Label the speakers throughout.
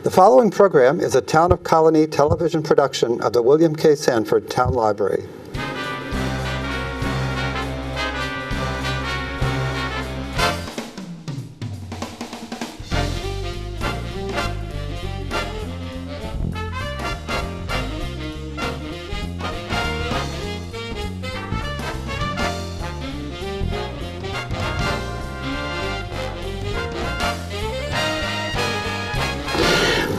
Speaker 1: The following program is a Town of Colonie television production of the William K. Sanford Town Library.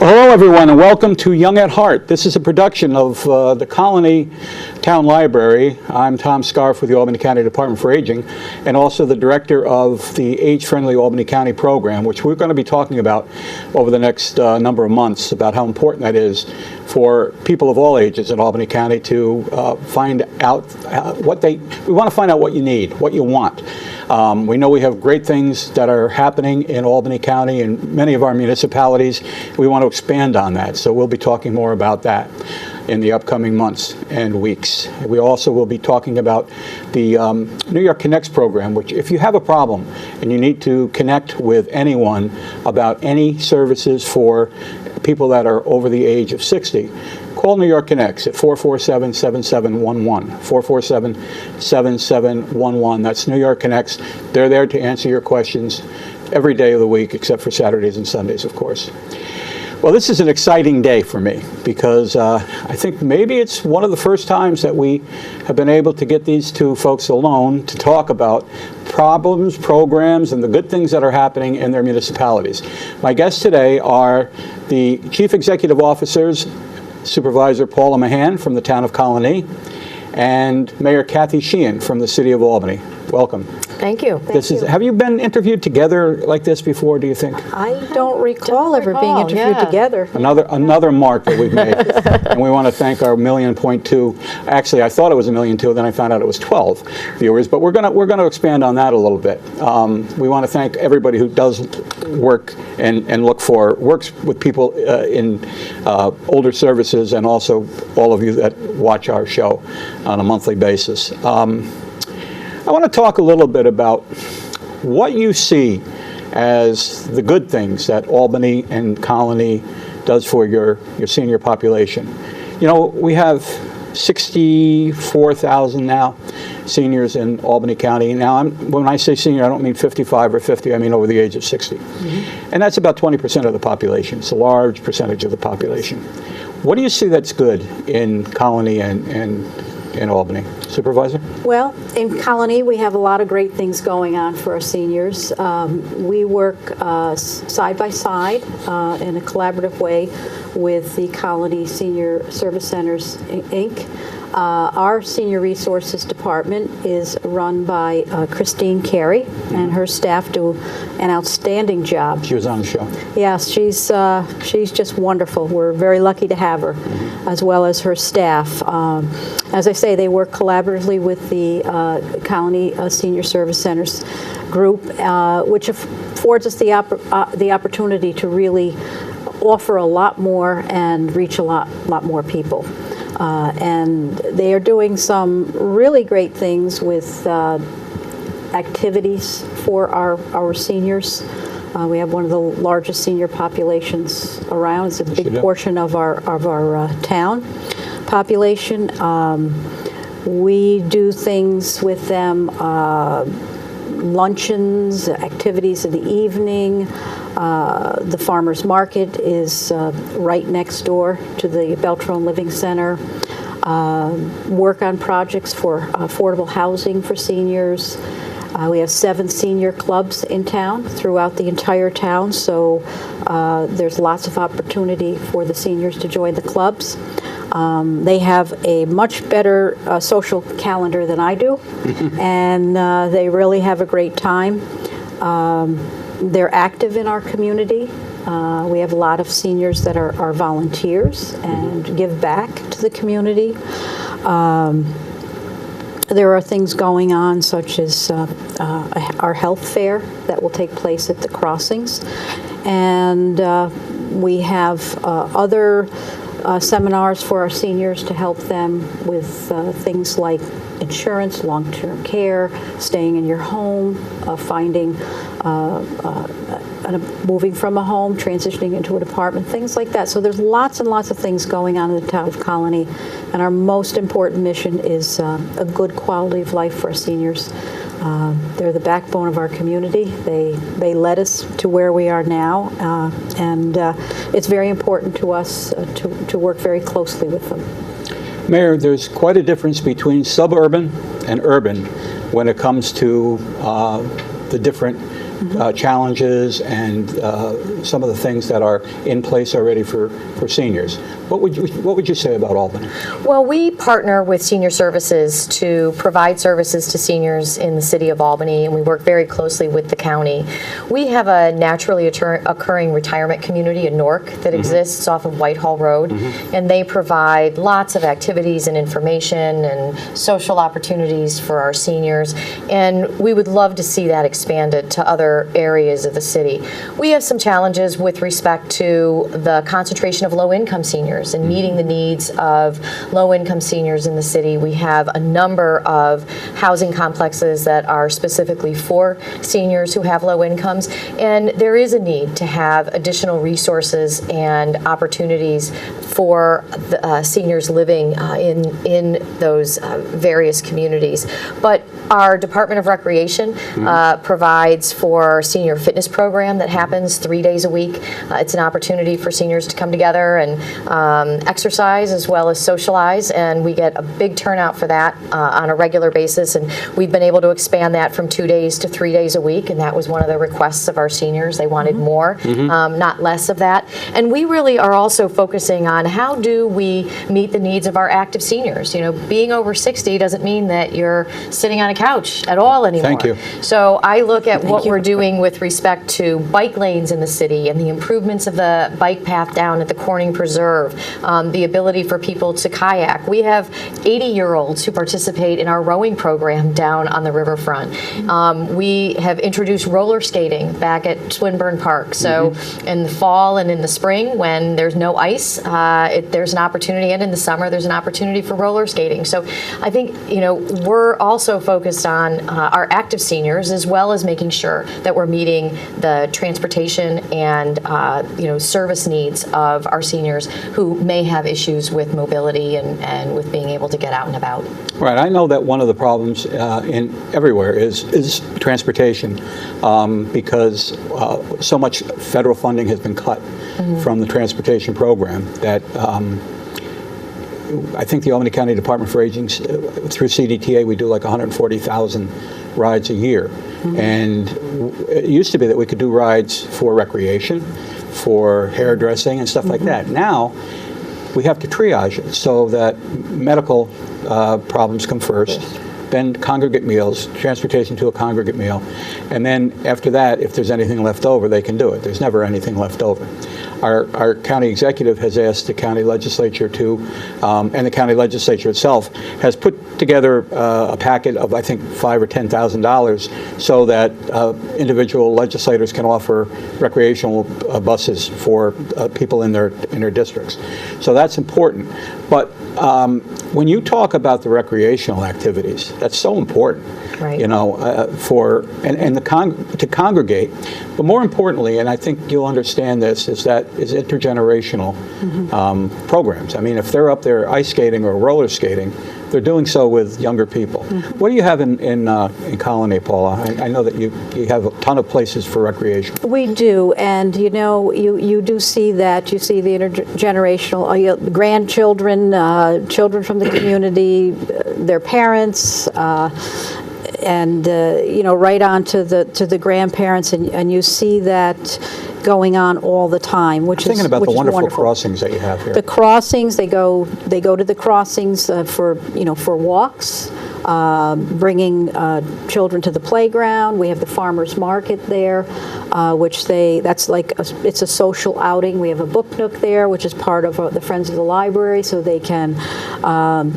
Speaker 2: Hello, everyone, and welcome to Young at Heart. This is a production of the Colonie Town Library. I'm Tom Scarff with the Albany County Department for Aging, and also the director of the Age-Friendly Albany County program, which we're going to be talking about over the next number of months, about how important that is for people of all ages in Albany County to find out we want to find out what you need, what you want. We know we have great things that are happening in Albany County and many of our municipalities. We want to expand on that, so we'll be talking more about that in the upcoming months and weeks. We also will be talking about the New York Connects program, which if you have a problem and you need to connect with anyone about any services for people that are over the age of 60, call New York Connects at 447-7711, 447-7711. That's New York Connects. They're there to answer your questions every day of the week, except for Saturdays and Sundays, of course. Well, this is an exciting day for me because I think maybe it's one of the first times that we have been able to get these two folks alone to talk about problems, programs, and the good things that are happening in their municipalities. My guests today are the Chief Executive Officers, Supervisor Paula Mahan from the town of Colonie, and Mayor Kathy Sheehan from the city of Albany. Welcome.
Speaker 3: Thank you.
Speaker 2: Have you been interviewed together like this before, do you think?
Speaker 3: I don't recall ever being interviewed together.
Speaker 2: Another mark that we've made. And we want to thank our 1.2 million. Actually, I thought it was 1.2 million, then I found out it was 12 viewers, but we're going to expand on that a little bit. We want to thank everybody who does work and works with people in older services, and also all of you that watch our show on a monthly basis. I want to talk a little bit about what you see as the good things that Albany and Colonie does for your senior population. You know, we have 64,000 now seniors in Albany County. Now, when I say senior, I don't mean 55 or 50, I mean over the age of 60. Mm-hmm. And that's about 20% of the population. It's a large percentage of the population. What do you see that's good in Colonie and in Albany? Supervisor?
Speaker 3: Well, in Colonie, we have a lot of great things going on for our seniors. We work side by side in a collaborative way with the Colonie Senior Service Centers, Inc. Our Senior Resources Department is run by Christine Carey, and her staff do an outstanding job.
Speaker 2: She was on the show. yes,
Speaker 3: she's just wonderful. We're very lucky to have her, as well as her staff. As I say, they work collaboratively with the Colonie Senior Service Centers group, which affords us the opportunity to really offer a lot more and reach a lot more people. And they are doing some really great things with activities for our seniors. We have one of the largest senior populations around. It's a big portion of our town population. We do things with them, luncheons, activities in the evening. The farmers market is right next door to the Beltran Living Center. Work on projects for affordable housing for seniors. We have 7 senior clubs in town, throughout the entire town, so there's lots of opportunity for the seniors to join the clubs. They have a much better social calendar than I do, and they really have a great time. They're active in our community. We have a lot of seniors that are volunteers and give back to the community. There are things going on such as our health fair that will take place at the crossings. And we have other seminars for our seniors to help them with things like insurance, long-term care, staying in your home, finding, moving from a home, transitioning into an apartment, things like that. So there's lots and lots of things going on in the town of Colonie, and our most important mission is a good quality of life for our seniors. They're the backbone of our community. They led us to where we are now, and it's very important to us to work very closely with them.
Speaker 2: Mayor, there's quite a difference between suburban and urban when it comes to the different challenges and some of the things that are in place already for seniors. What would you say about Albany?
Speaker 4: Well, we partner with Senior Services to provide services to seniors in the city of Albany, and we work very closely with the county. We have a naturally occurring retirement community in Newark that exists off of Whitehall Road, and they provide lots of activities and information and social opportunities for our seniors, and we would love to see that expanded to other areas of the city. We have some challenges with respect to the concentration of low-income seniors and meeting the needs of low-income seniors in the city. We have a number of housing complexes that are specifically for seniors who have low incomes, and there is a need to have additional resources and opportunities for the, seniors living in those various communities. But our Department of Recreation provides for senior fitness program that happens 3 days a week. It's an opportunity for seniors to come together and exercise as well as socialize, and we get a big turnout for that on a regular basis, and we've been able to expand that from 2 days to 3 days a week, and that was one of the requests of our seniors. They wanted more, not less of that. And we really are also focusing on how do we meet the needs of our active seniors. You know, being over 60 doesn't mean that you're sitting on a couch at all anymore.
Speaker 2: Thank you.
Speaker 4: So I look at what we're doing with respect to bike lanes in the city and the improvements of the bike path down at the Corning Preserve, the ability for people to kayak. We have 80-year-olds who participate in our rowing program down on the riverfront. We have introduced roller skating back at Swinburne Park. So in the fall and in the spring, when there's no ice, there's an opportunity, and in the summer, there's an opportunity for roller skating. So I think, you know, we're also focused on our active seniors, as well as making sure that we're meeting the transportation and, you know, service needs of our seniors who may have issues with mobility and with being able to get out and about.
Speaker 2: Right. I know that one of the problems in everywhere is transportation, because so much federal funding has been cut from the transportation program that I think the Albany County Department for Aging, through CDTA, we do like 140,000 rides a year. And it used to be that we could do rides for recreation, for hairdressing and stuff like that. Now, we have to triage it so that medical problems come first, then congregate meals, transportation to a congregate meal, and then after that, if there's anything left over, they can do it. There's never anything left over. Our county executive has asked the county legislature to, and the county legislature itself has put together a packet of, I think, $5,000 or $10,000 so that individual legislators can offer recreational buses for people in their districts. So that's important. But when you talk about the recreational activities, that's so important. Right. You know, to congregate. But more importantly, and I think you'll understand this, is intergenerational programs. I mean, if they're up there ice skating or roller skating, they're doing so with younger people. What do you have in Colonie, Paula? I know that you have a ton of places for recreation.
Speaker 3: We do, and you know, you do see that. You see the intergenerational grandchildren, children from the community, their parents, and you know, right on to the grandparents, and you see that going on all the time, which is
Speaker 2: thinking about the wonderful
Speaker 3: wonderful
Speaker 2: crossings that you have here.
Speaker 3: The crossings, they go to the crossings for walks, bringing children to the playground. We have the farmers market there, which that's like it's a social outing. We have a book nook there, which is part of the Friends of the Library, so they can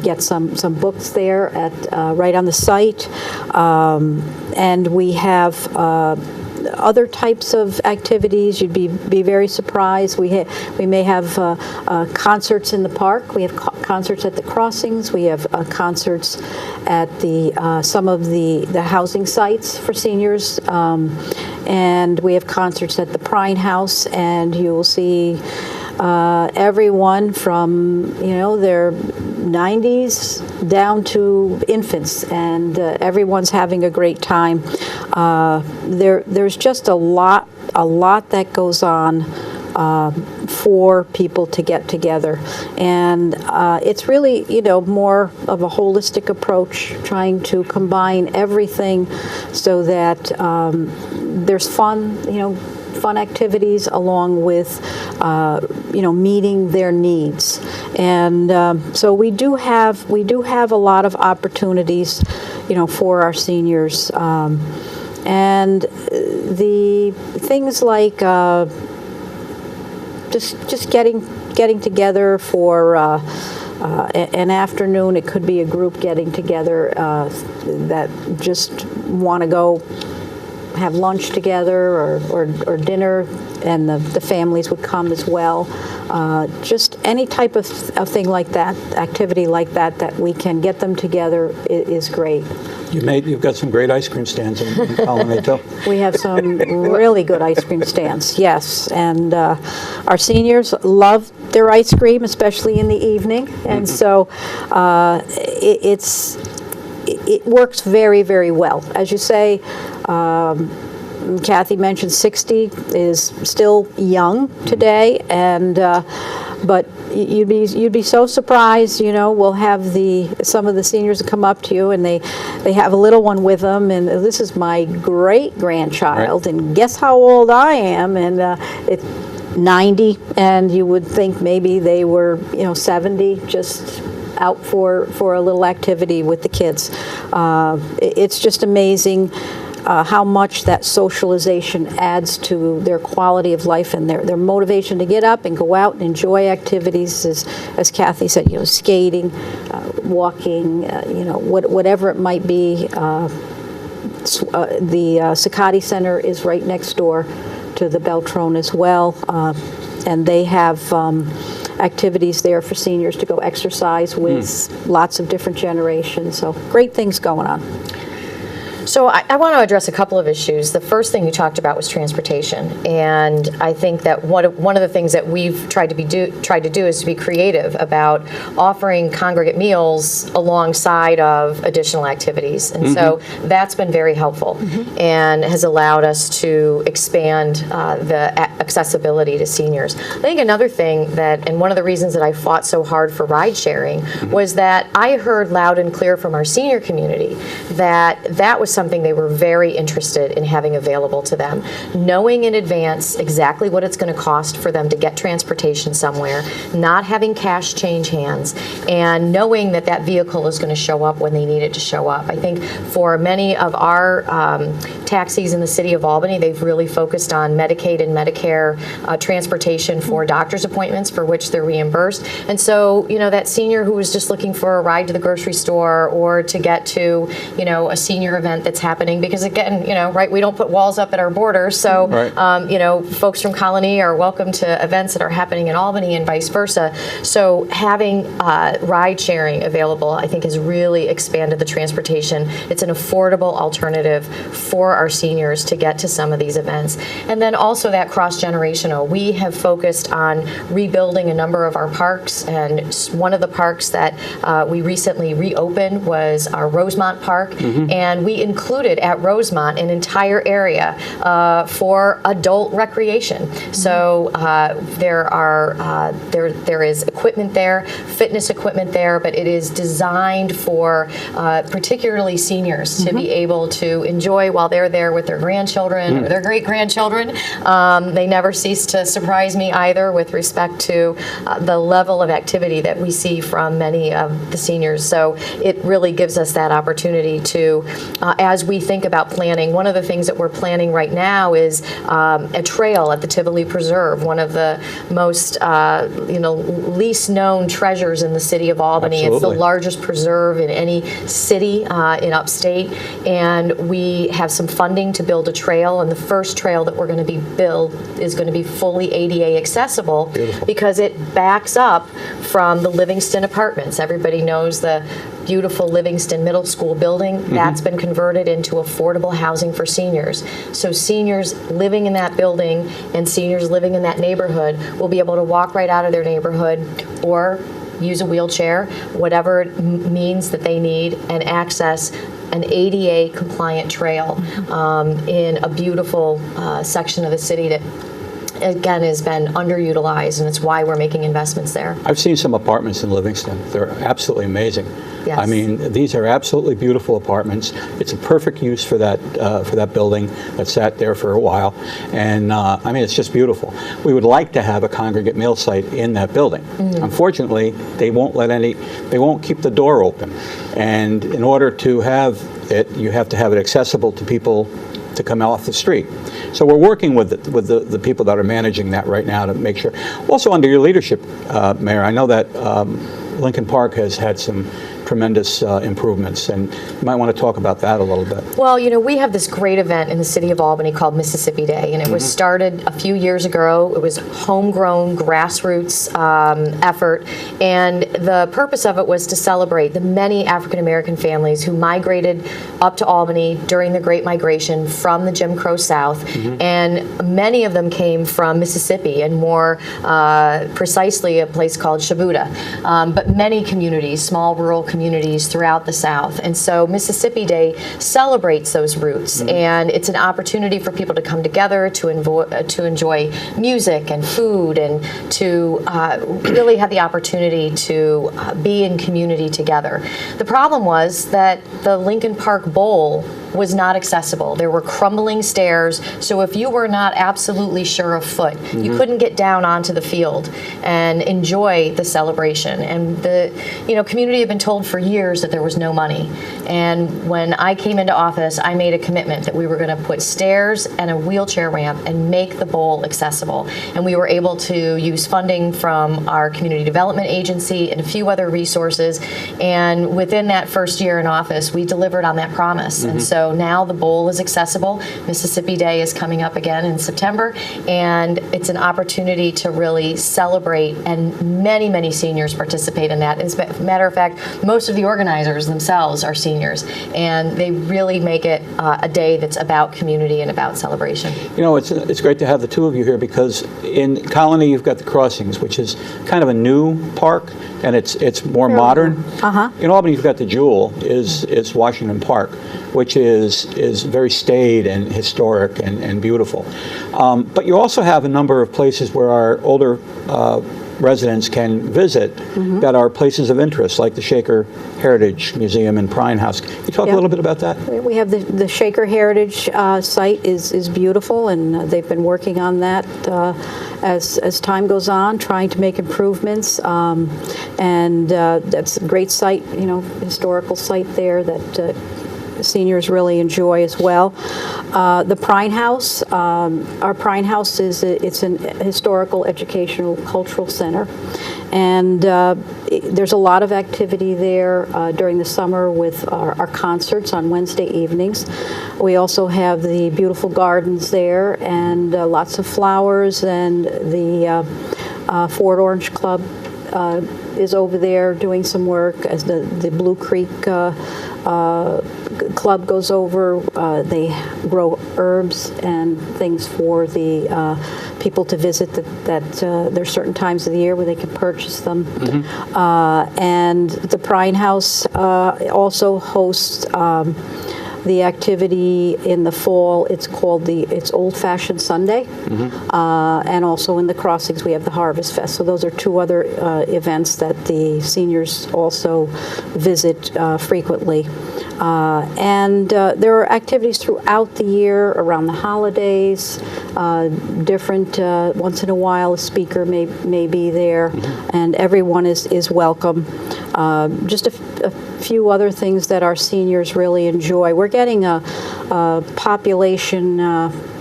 Speaker 3: get some books there at right on the site, and we have. other types of activities. You'd be very surprised. We may have concerts in the park. We have concerts at the crossings. We have concerts at some of the housing sites for seniors, and we have concerts at the Prine House, and you will see everyone from their 90s down to infants, and everyone's having a great time. There's just a lot that goes on for people to get together, and it's really more of a holistic approach, trying to combine everything so that there's fun activities along with meeting their needs. And so we do have a lot of opportunities for our seniors, and the things like just getting together for an afternoon. It could be a group getting together that just want to go have lunch together or dinner, and the families would come as well. Just any type of thing like that, activity like that we can get them together is great.
Speaker 2: You've got some great ice cream stands in Colonie too.
Speaker 3: We have some really good ice cream stands, yes. And our seniors love their ice cream, especially in the evening. And so it works very, very well. As you say, Kathy mentioned 60 is still young today, and but you'd be so surprised. We'll have some of the seniors come up to you, and they have a little one with them, and this is my great grandchild,
Speaker 2: right.
Speaker 3: And guess how old I am, and it's 90, and you would think maybe they were 70, just out for a little activity with the kids. It's just amazing how much that socialization adds to their quality of life and their motivation to get up and go out and enjoy activities, as Kathy said, skating, walking, whatever it might be. The Cicada Center is right next door to the Beltrone as well, and they have activities there for seniors to go exercise with lots of different generations. So great things going on.
Speaker 4: So I want to address a couple of issues. The first thing you talked about was transportation, and I think that one of the things that we've tried to do is to be creative about offering congregate meals alongside of additional activities, and so that's been very helpful and has allowed us to expand the accessibility to seniors. I think another thing and one of the reasons that I fought so hard for ride sharing was that I heard loud and clear from our senior community that was something they were very interested in having available to them. Knowing in advance exactly what it's going to cost for them to get transportation somewhere, not having cash change hands, and knowing that vehicle is going to show up when they need it to show up. I think for many of our taxis in the city of Albany, they've really focused on Medicaid and Medicare transportation for doctor's appointments for which they're reimbursed. And so, that senior who was just looking for a ride to the grocery store or to get to, a senior event that's happening, because again, we don't put walls up at our borders, so
Speaker 2: right.
Speaker 4: Folks from Colonie are welcome to events that are happening in Albany and vice versa. So having ride sharing available, I think, has really expanded the transportation. It's an affordable alternative for our seniors to get to some of these events. And then also that cross-generational. We have focused on rebuilding a number of our parks, and one of the parks that we recently reopened was our Rosemont Park, and we included at Rosemont an entire area for adult recreation. So there is equipment there, fitness equipment there, but it is designed for particularly seniors to be able to enjoy while they're there with their grandchildren or their great-grandchildren. They never cease to surprise me either with respect to the level of activity that we see from many of the seniors. So it really gives us that opportunity to as we think about planning, one of the things that we're planning right now is a trail at the Tivoli Preserve, one of the most least known treasures in the city of Albany.
Speaker 2: Absolutely.
Speaker 4: It's the largest preserve in any city in upstate, and we have some funding to build a trail, and the first trail that we're going to be built is going to be fully ADA accessible.
Speaker 2: Beautiful.
Speaker 4: Because it backs up from the Livingston Apartments. Everybody knows the beautiful Livingston Middle School building. That's been converted into affordable housing for seniors. So seniors living in that building and seniors living in that neighborhood will be able to walk right out of their neighborhood or use a wheelchair, whatever means that they need, and access an ADA compliant trail in a beautiful section of the city that, again, has been underutilized, and it's why we're making investments there.
Speaker 2: I've seen some apartments in Livingston. They're absolutely amazing.
Speaker 4: Yes.
Speaker 2: I mean, these are absolutely beautiful apartments. It's a perfect use for that building that sat there for a while, and I mean, it's just beautiful. We would like to have a congregate meal site in that building. Unfortunately, they won't keep the door open, and in order to have it, you have to have it accessible to people to come off the street. So we're working with the people that are managing that right now to make sure. Also under your leadership, Mayor, I know that Lincoln Park has had some tremendous improvements, and you might want to talk about that a little bit.
Speaker 4: Well, we have this great event in the city of Albany called Mississippi Day, and it was started a few years ago. It was homegrown, grassroots effort, and the purpose of it was to celebrate the many African American families who migrated up to Albany during the Great Migration from the Jim Crow South, and many of them came from Mississippi, and more precisely a place called Shabuta, but many communities, small rural communities throughout the South. And so Mississippi Day celebrates those roots, and it's an opportunity for people to come together to enjoy music and food, and to really have the opportunity to be in community together. The problem was that the Lincoln Park Bowl was not accessible. There were crumbling stairs, so if you were not absolutely sure of foot, you couldn't get down onto the field and enjoy the celebration. And the community had been told for years that there was no money. And when I came into office, I made a commitment that we were going to put stairs and a wheelchair ramp and make the bowl accessible. And we were able to use funding from our community development agency and a few other resources. And within that first year in office, we delivered on that promise. And so now the bowl is accessible. Mississippi Day is coming up again in September, and it's an opportunity to really celebrate, and many, many seniors participate in that. As a matter of fact, most of the organizers themselves are seniors, and they really make it a day that's about community and about celebration.
Speaker 2: It's great to have the two of you here, because in Colonie you've got the Crossings, which is kind of a new park, and it's more modern. In Albany you've got the Jewel, is Washington Park, which is very staid and historic and beautiful. But you also have a number of places where our older residents can visit that are places of interest, like the Shaker Heritage Museum and Prine House. Can you talk a little bit about that?
Speaker 3: We have the Shaker Heritage site is beautiful, and they've been working on that as time goes on, trying to make improvements. And that's a great site, historical site there that seniors really enjoy as well. The Prine House, our Prine House it's an historical, educational, cultural center, and there's a lot of activity there during the summer with our concerts on Wednesday evenings. We also have the beautiful gardens there, and lots of flowers, and the Fort Orange Club is over there doing some work, as the Blue Creek Club goes over. They grow herbs and things for the people to visit. That there's certain times of the year where they can purchase them. And the Prine House also hosts the activity in the fall. It's called it's Old Fashioned Sunday, and also in the Crossings we have the Harvest Fest. So those are two other events that the seniors also visit frequently. And there are activities throughout the year around the holidays. Different once in a while a speaker may be there, and everyone is welcome. Just a few other things that our seniors really enjoy. We're getting a population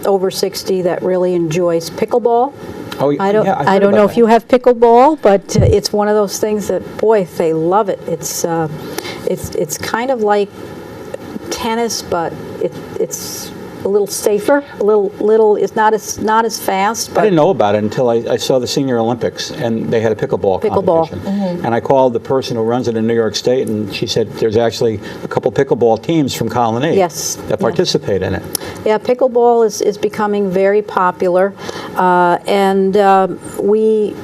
Speaker 3: over 60 that really enjoys pickleball.
Speaker 2: Oh, yeah,
Speaker 3: I don't know if you have pickleball, but it's one of those things that, boy, they love it. It's kind of like tennis, but it's a little safer, a little. It's not as fast. But
Speaker 2: I didn't know about it until I saw the Senior Olympics, and they had a pickleball competition.
Speaker 3: Mm-hmm.
Speaker 2: And I called the person who runs it in New York State, and she said there's actually a couple pickleball teams from Colonie that participate in it.
Speaker 3: Yeah, pickleball is becoming very popular, and we,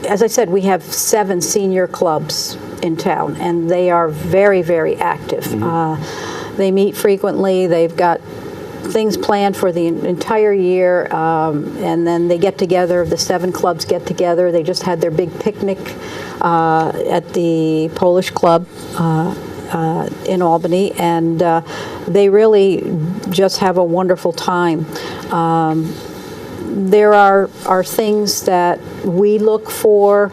Speaker 3: as I said, we have 7 senior clubs in town, and they are very, very active. Mm-hmm. They meet frequently. They've got things planned for the entire year, and then they get together. The 7 clubs get together. They just had their big picnic at the Polish Club in Albany, and they really just have a wonderful time. There are things that we look for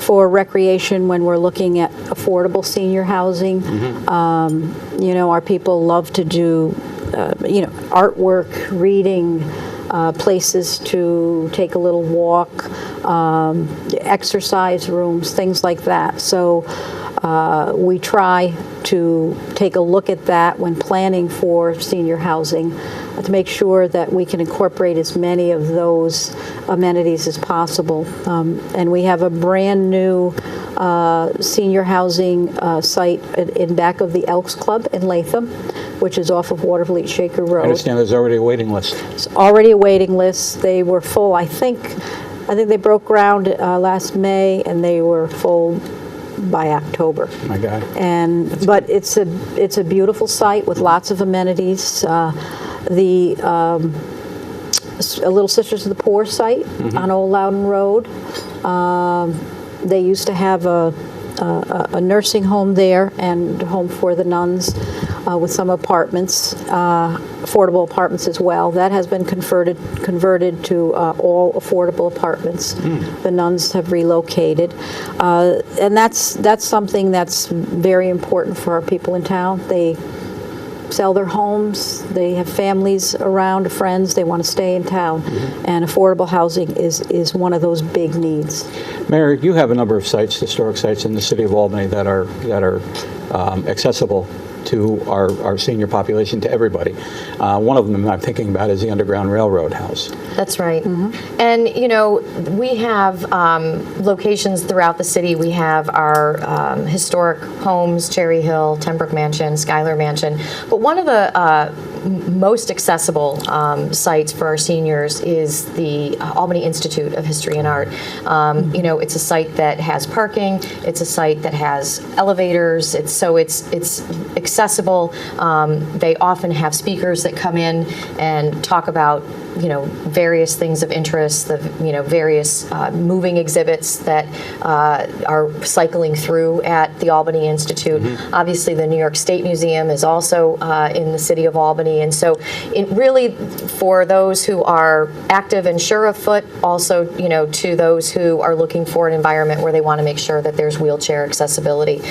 Speaker 3: recreation when we're looking at affordable senior housing. Mm-hmm. Our people love to do artwork, reading, places to take a little walk, exercise rooms, things like that. So we try to take a look at that when planning for senior housing to make sure that we can incorporate as many of those amenities as possible. And we have a brand new senior housing site in back of the Elks Club in Latham, which is off of Watervliet Shaker Road.
Speaker 2: I understand there's already a waiting list.
Speaker 3: It's already a waiting list. They were full. I think they broke ground last May, and they were full by October.
Speaker 2: My God.
Speaker 3: But it's a beautiful site with lots of amenities. A Little Sisters of the Poor site on Old Loudon Road. They used to have a nursing home there and home for the nuns with some apartments, affordable apartments as well. That has been converted to all affordable apartments. The nuns have relocated, and that's something that's very important for our people in town. They sell their homes, they have families around, friends, they want to stay in town, and affordable housing is one of those big needs.
Speaker 2: Mayor, you have a number of sites, historic sites in the city of Albany that are accessible to our senior population, to everybody. One of them I'm thinking about is the Underground Railroad House.
Speaker 4: That's right. Mm-hmm. And, we have locations throughout the city. We have our historic homes, Cherry Hill, Tenbrook Mansion, Schuyler Mansion. But one of the most accessible sites for our seniors is the Albany Institute of History and Art. It's a site that has parking. It's a site that has elevators. It's accessible. They often have speakers that come in and talk about various things of interest, the various moving exhibits that are cycling through at the Albany Institute. Mm-hmm. Obviously, the New York State Museum is also in the city of Albany, and so it really, for those who are active and sure of foot, also to those who are looking for an environment where they want to make sure that there's wheelchair accessibility.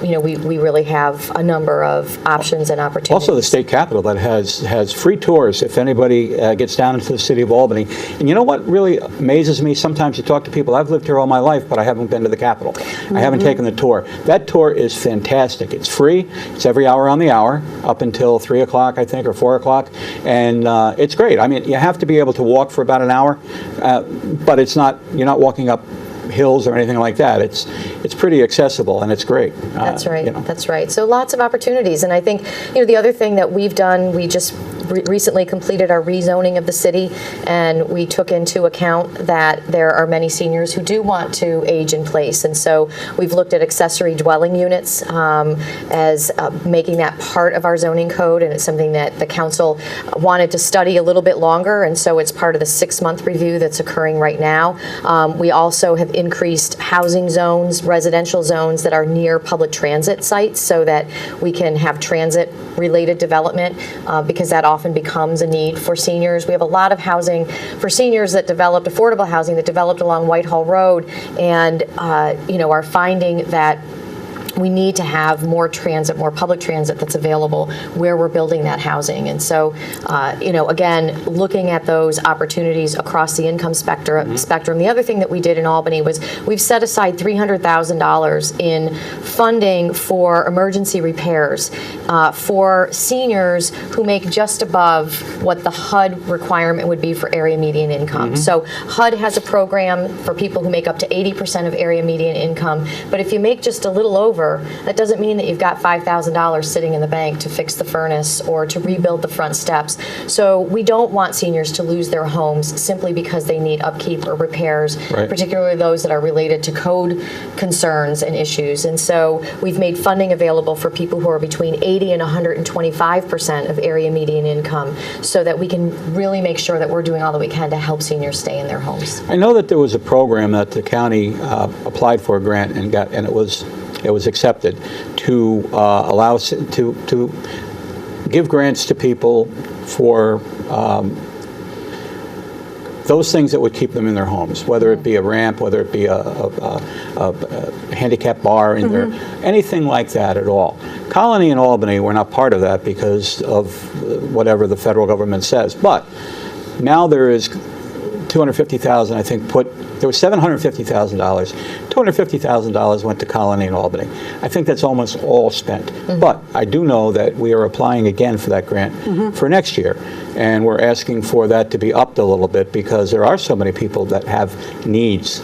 Speaker 4: We really have a number of options and opportunities.
Speaker 2: Also, the state capitol that has free tours if anybody gets down into the city of Albany. And you know what really amazes me? Sometimes you talk to people, I've lived here all my life, but I haven't been to the Capitol. Mm-hmm. I haven't taken the tour. That tour is fantastic. It's free. It's every hour on the hour, up until 3 o'clock, I think, or 4 o'clock. And it's great. I mean, you have to be able to walk for about an hour, but you're not walking up hills or anything like that. It's pretty accessible, and it's great.
Speaker 4: That's right. That's right. So lots of opportunities, and I think the other thing that we've done, we just recently completed our rezoning of the city, and we took into account that there are many seniors who do want to age in place, and so we've looked at accessory dwelling units as making that part of our zoning code, and it's something that the council wanted to study a little bit longer, and so it's part of the 6-month review that's occurring right now. We also have increased housing zones, residential zones that are near public transit sites, so that we can have transit-related development, because that often becomes a need for seniors. We have a lot of housing for seniors that developed, affordable housing that developed along Whitehall Road, and are finding that we need to have more transit, more public transit that's available where we're building that housing. And so, again, looking at those opportunities across the income spectrum. The other thing that we did in Albany was we've set aside $300,000 in funding for emergency repairs for seniors who make just above what the HUD requirement would be for area median income. So HUD has a program for people who make up to 80% of area median income, but if you make just a little over, that doesn't mean that you've got $5,000 sitting in the bank to fix the furnace or to rebuild the front steps. So we don't want seniors to lose their homes simply because they need upkeep or repairs, particularly those that are related to code concerns and issues. And so we've made funding available for people who are between 80 and 125% of area median income so that we can really make sure that we're doing all that we can to help seniors stay in their homes.
Speaker 2: I know that there was a program that the county applied for a grant and got, and it was accepted to allow us to give grants to people for those things that would keep them in their homes, whether it be a ramp, whether it be a handicap bar in there, anything like that at all. Colonie and Albany were not part of that because of whatever the federal government says. But now there is $250,000, I think, there was $750,000. $250,000 went to Colonie and Albany. I think that's almost all spent. But I do know that we are applying again for that grant for next year. And we're asking for that to be upped a little bit because there are so many people that have needs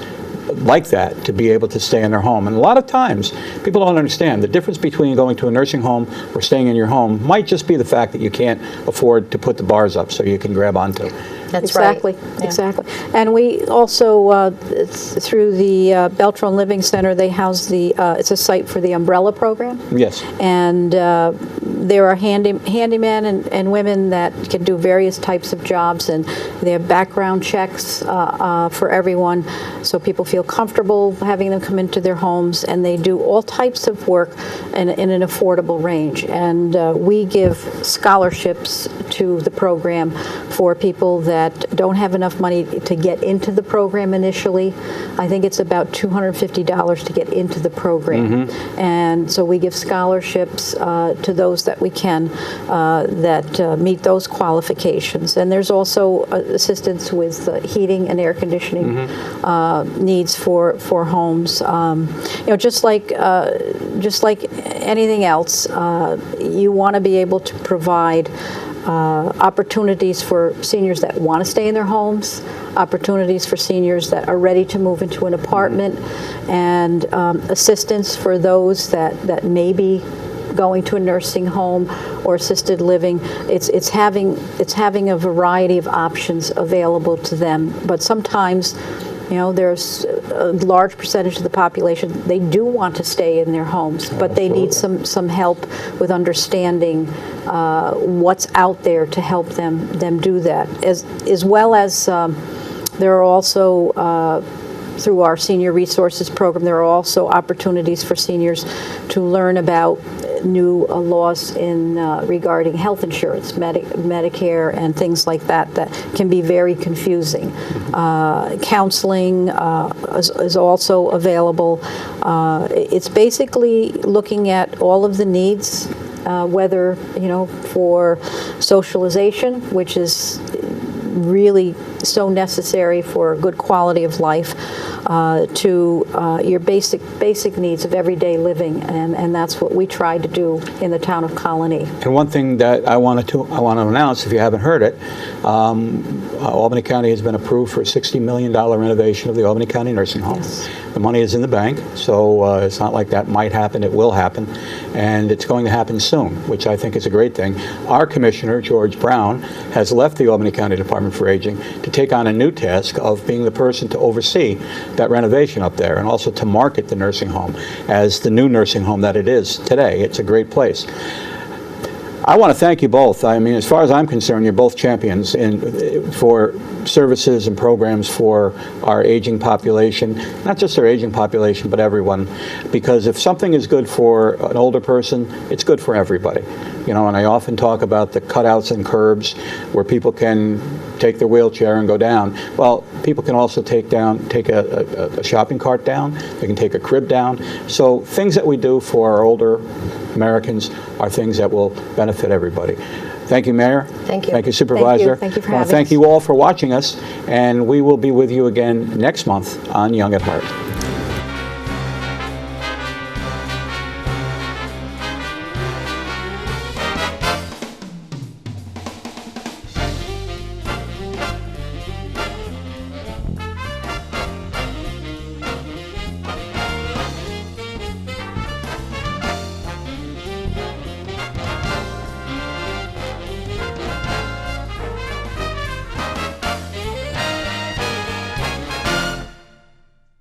Speaker 2: like that to be able to stay in their home. And a lot of times, people don't understand the difference between going to a nursing home or staying in your home might just be the fact that you can't afford to put the bars up so you can grab onto.
Speaker 4: That's
Speaker 3: exactly,
Speaker 4: right. Yeah.
Speaker 3: Exactly. And we also, through the Beltran Living Center, they house it's a site for the umbrella program.
Speaker 2: Yes.
Speaker 3: And there are handymen and women that can do various types of jobs, and they have background checks for everyone, so people feel comfortable having them come into their homes, and they do all types of work in an affordable range. And we give scholarships to the program for people that don't have enough money to get into the program initially. I think it's about $250 to get into the program. And so we give scholarships to those that we can that meet those qualifications. And there's also assistance with heating and air conditioning needs for homes. Just like anything else, you want to be able to provide opportunities for seniors that want to stay in their homes, opportunities for seniors that are ready to move into an apartment, and assistance for those that may be going to a nursing home or assisted living. It's having a variety of options available to them. But sometimes, there's a large percentage of the population, they do want to stay in their homes, but they need some help with understanding what's out there to help them do that. As well as there are also, through our Senior Resources Program, there are also opportunities for seniors to learn about new laws regarding health insurance, Medicare, and things like that can be very confusing. Counseling is also available. It's basically looking at all of the needs, whether for socialization, which is really so necessary for a good quality of life, to your basic needs of everyday living, and that's what we try to do in the town of Colonie.
Speaker 2: And one thing that I want to announce, if you haven't heard it, Albany County has been approved for a $60 million renovation of the Albany County nursing home.
Speaker 3: Yes.
Speaker 2: The money is in the bank, so it's not like that might happen, it will happen, and it's going to happen soon, which I think is a great thing. Our commissioner, George Brown, has left the Albany County Department for Aging to take on a new task of being the person to oversee that renovation up there and also to market the nursing home as the new nursing home that it is today. It's a great place. I want to thank you both. I mean, as far as I'm concerned, you're both champions for services and programs for our aging population, not just our aging population, but everyone. Because if something is good for an older person, it's good for everybody. And I often talk about the cutouts and curbs where people can take their wheelchair and go down. Well, people can also take a shopping cart down. They can take a crib down. So things that we do for our older Americans are things that will benefit everybody. Thank you, Mayor.
Speaker 4: Thank you.
Speaker 2: Thank you, Supervisor.
Speaker 3: Thank you for
Speaker 2: I want to
Speaker 3: having
Speaker 2: thank
Speaker 3: us.
Speaker 2: you all for watching us, and we will be with you again next month on Young at Heart.